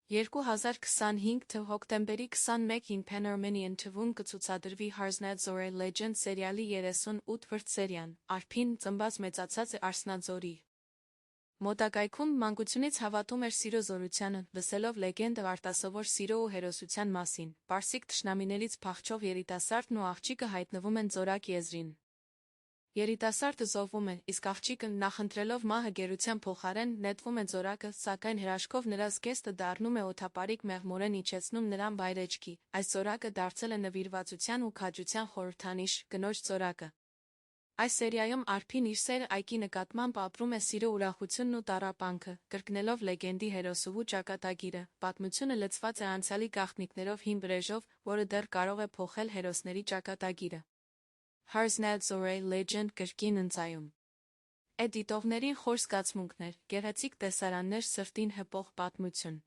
2025 թ. հոկտեմբերի 21-ին Pan-Armenian TV-ում կցուցադրվի Harznadzor Legend սերիալի 38-րդ սերիան, Արփին ծնված մեծացած է Արսնաձորի մոտակայքում, մանկությունից հավատում էր սիրո զորությանը, լսելով լեգենդը արտասովոր սիրո ու հերոսության մասին, պարսիկ թշնամիներից փախչող երիտասարդն ու աղջիկը հայտնվում են Ձորակ եզրին։ Երիտասարդը զոհվում է, իսկ աղջիկը, նախընտրելով մահը գերության փոխարեն, նետվում է Ձորակը, սակայն հրաշքով նրա զգեստը դառնում է օդապարիկ մեղմորեն իջեցնում նրան վայրէջքի, այս Ձորակը դարձել է նվիրվածության ու քաջության խորհրդանիշ, կնոջ Ձորակը։ Այս սերիայում Արփին իր սերը Այկի նկատմամբ ապրում է սիրո ուրախությունն ու տառապանքը, կրկնելով լեգենդի հերոսուհու ճակատագիրը, պատմությունը լցված է անցյալի գաղտնիքներով հին վրեժով, որը դեռ կարող է փոխել հերոսների ճակատագիրը։ Harznadzor Legend կրկին ընծայում է դիտողներին խոր զգացմունքներ, գեղեցիկ տեսարաններ, սրտին հպող պատմություն։